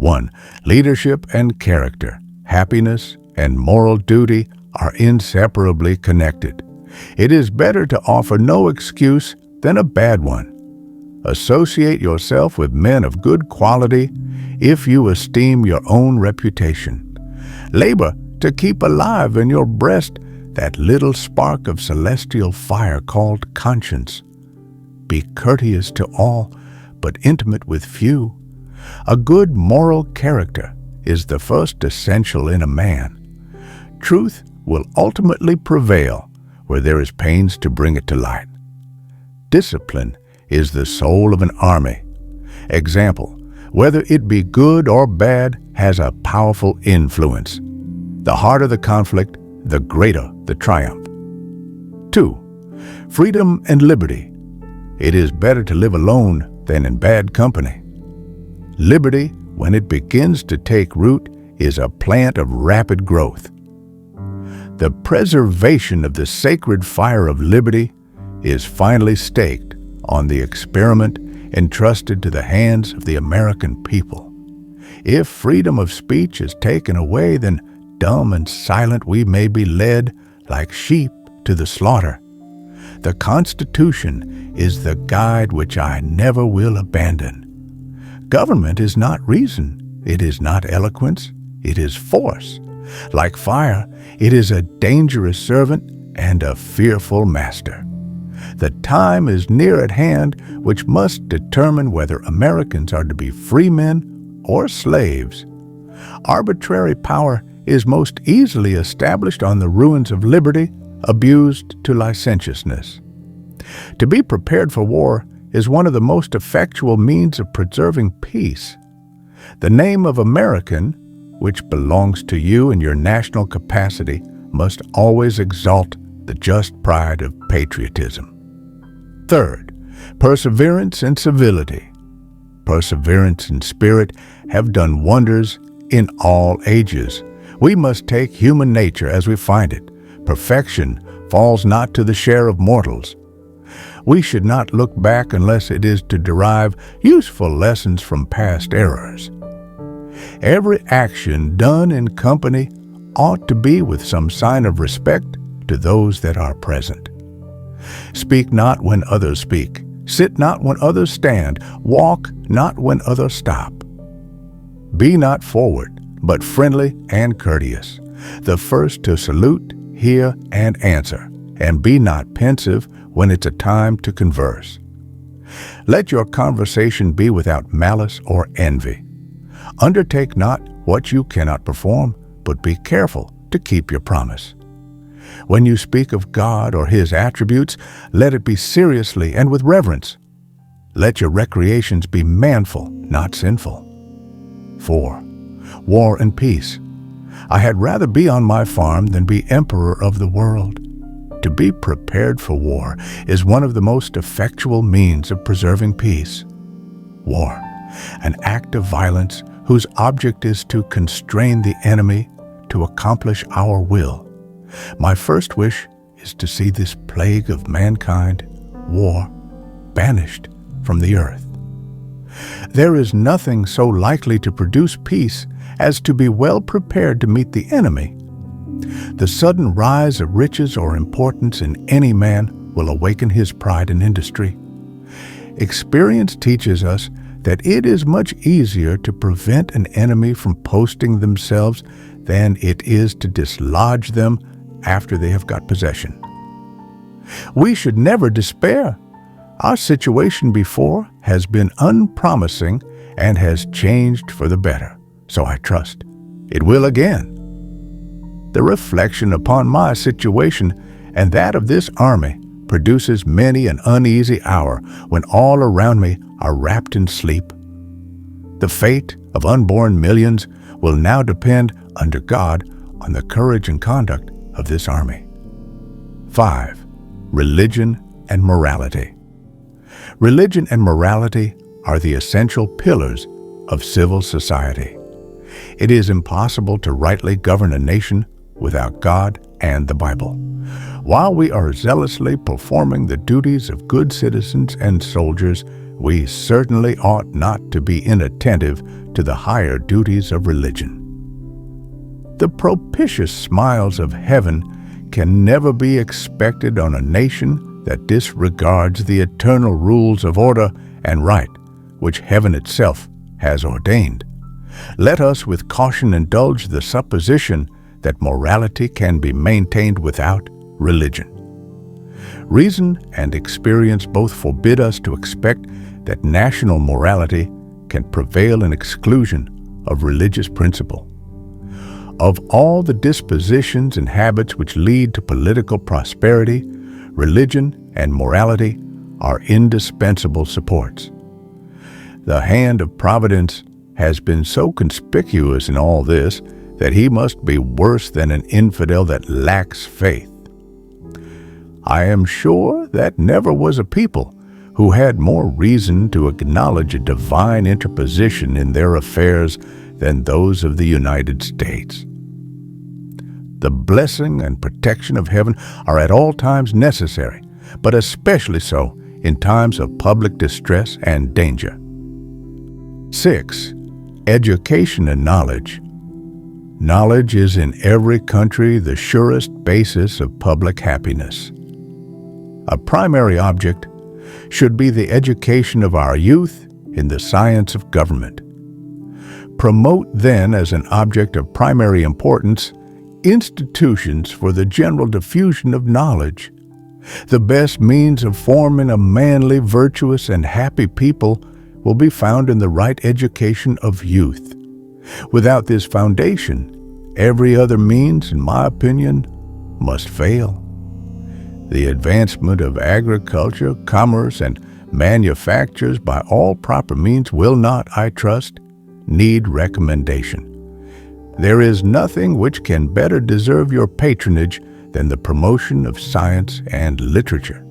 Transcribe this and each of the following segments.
1. Leadership and character, happiness, and moral duty are inseparably connected. It is better to offer no excuse than a bad one. Associate yourself with men of good quality if you esteem your own reputation. Labor to keep alive in your breast that little spark of celestial fire called conscience. Be courteous to all, but intimate with few. A good moral character is the first essential in a man. Truth will ultimately prevail where there is pains to bring it to light. Discipline is the soul of an army. Example, whether it be good or bad, has a powerful influence. The harder the conflict, the greater the triumph. 2. Freedom and liberty. It is better to live alone than in bad company. Liberty, when it begins to take root, is a plant of rapid growth. The preservation of the sacred fire of liberty is finally staked on the experiment entrusted to the hands of the American people. If freedom of speech is taken away, then dumb and silent we may be led like sheep to the slaughter. The Constitution is the guide which I never will abandon. Government is not reason, it is not eloquence, it is force. Like fire, it is a dangerous servant and a fearful master. The time is near at hand which must determine whether Americans are to be free men or slaves. Arbitrary power is most easily established on the ruins of liberty, abused to licentiousness. To be prepared for war is one of the most effectual means of preserving peace. The name of American, which belongs to you in your national capacity, must always exalt the just pride of patriotism. 3. Perseverance and civility. Perseverance and spirit have done wonders in all ages. We must take human nature as we find it. Perfection falls not to the share of mortals. We should not look back unless it is to derive useful lessons from past errors. Every action done in company ought to be with some sign of respect to those that are present. Speak not when others speak. Sit not when others stand. Walk not when others stop. Be not forward, but friendly and courteous, the first to salute, hear, and answer, and be not pensive when it's a time to converse. Let your conversation be without malice or envy. Undertake not what you cannot perform, but be careful to keep your promise. When you speak of God or His attributes, let it be seriously and with reverence. Let your recreations be manful, not sinful. 4. War and peace. I had rather be on my farm than be emperor of the world. To be prepared for war is one of the most effectual means of preserving peace. War, an act of violence whose object is to constrain the enemy to accomplish our will. My first wish is to see this plague of mankind, war, banished from the earth. There is nothing so likely to produce peace as to be well prepared to meet the enemy. The sudden rise of riches or importance in any man will awaken his pride and industry. Experience teaches us that it is much easier to prevent an enemy from posting themselves than it is to dislodge them after they have got possession. We should never despair. Our situation before has been unpromising and has changed for the better, so I trust it will again. The reflection upon my situation and that of this army produces many an uneasy hour when all around me are wrapped in sleep. The fate of unborn millions will now depend, under God, on the courage and conduct of this army. 5. Religion and morality. Religion and morality are the essential pillars of civil society. It is impossible to rightly govern a nation without God and the Bible. While we are zealously performing the duties of good citizens and soldiers, we certainly ought not to be inattentive to the higher duties of religion. The propitious smiles of heaven can never be expected on a nation that disregards the eternal rules of order and right which heaven itself has ordained. Let us with caution indulge the supposition that morality can be maintained without religion. Reason and experience both forbid us to expect that national morality can prevail in exclusion of religious principle. Of all the dispositions and habits which lead to political prosperity, religion and morality are indispensable supports. The hand of Providence has been so conspicuous in all this that he must be worse than an infidel that lacks faith. I am sure that never was a people who had more reason to acknowledge a divine interposition in their affairs than those of the United States. The blessing and protection of heaven are at all times necessary, but especially so in times of public distress and danger. 6. Education and knowledge. Knowledge is in every country the surest basis of public happiness. A primary object should be the education of our youth in the science of government. Promote then as an object of primary importance institutions for the general diffusion of knowledge. The best means of forming a manly, virtuous, and happy people will be found in the right education of youth. Without this foundation, every other means, in my opinion, must fail. The advancement of agriculture, commerce, and manufactures by all proper means will not, I trust, need recommendation. There is nothing which can better deserve your patronage than the promotion of science and literature.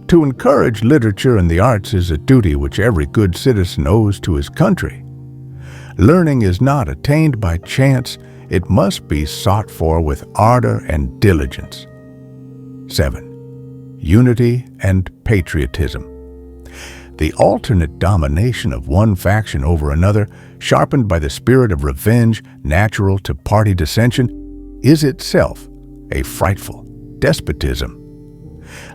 To encourage literature and the arts is a duty which every good citizen owes to his country. Learning is not attained by chance, it must be sought for with ardor and diligence. 7. Unity and patriotism. The alternate domination of one faction over another, sharpened by the spirit of revenge natural to party dissension, is itself a frightful despotism.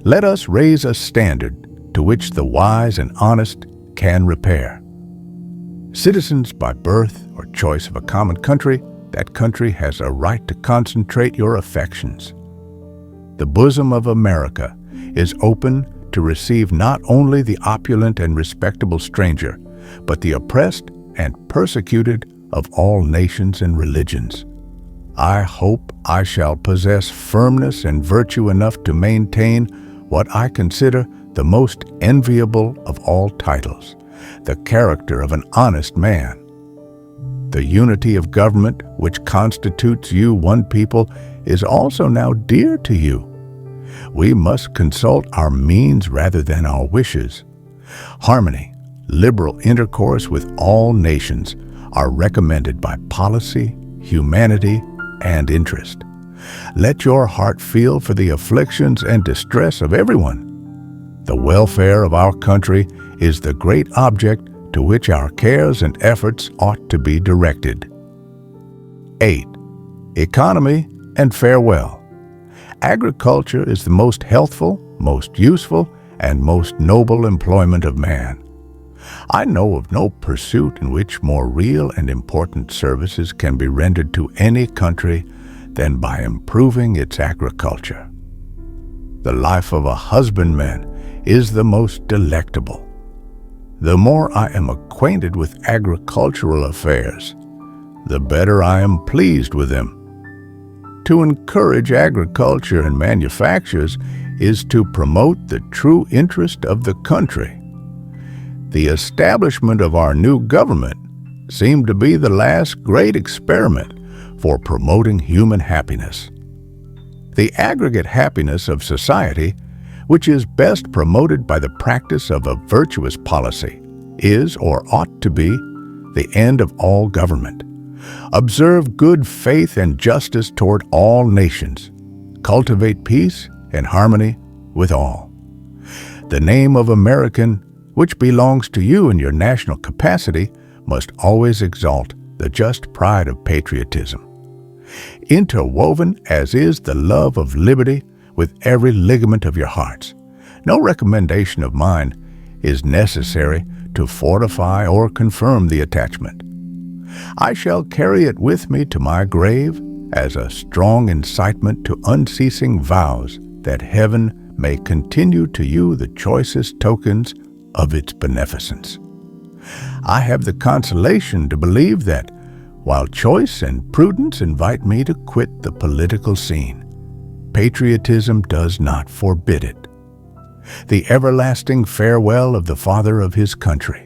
Let us raise a standard to which the wise and honest can repair. Citizens by birth or choice of a common country, that country has a right to concentrate your affections. The bosom of America is open to receive not only the opulent and respectable stranger, but the oppressed and persecuted of all nations and religions. I hope I shall possess firmness and virtue enough to maintain what I consider the most enviable of all titles, the character of an honest man. The unity of government which constitutes you one people is also now dear to you. We must consult our means rather than our wishes. Harmony, liberal intercourse with all nations are recommended by policy, humanity, and interest. Let your heart feel for the afflictions and distress of everyone. The welfare of our country is the great object to which our cares and efforts ought to be directed. 8. Economy and farewell. Agriculture is the most healthful, most useful, and most noble employment of man. I know of no pursuit in which more real and important services can be rendered to any country than by improving its agriculture. The life of a husbandman is the most delectable. The more I am acquainted with agricultural affairs, the better I am pleased with them. To encourage agriculture and manufactures is to promote the true interest of the country. The establishment of our new government seemed to be the last great experiment for promoting human happiness. The aggregate happiness of society, which is best promoted by the practice of a virtuous policy, is or ought to be the end of all government. Observe good faith and justice toward all nations. Cultivate peace and harmony with all. The name of American which belongs to you in your national capacity, must always exalt the just pride of patriotism. Interwoven as is the love of liberty with every ligament of your hearts, no recommendation of mine is necessary to fortify or confirm the attachment. I shall carry it with me to my grave as a strong incitement to unceasing vows that heaven may continue to you the choicest tokens of its beneficence. I have the consolation to believe that, while choice and prudence invite me to quit the political scene, patriotism does not forbid it. The everlasting farewell of the father of his country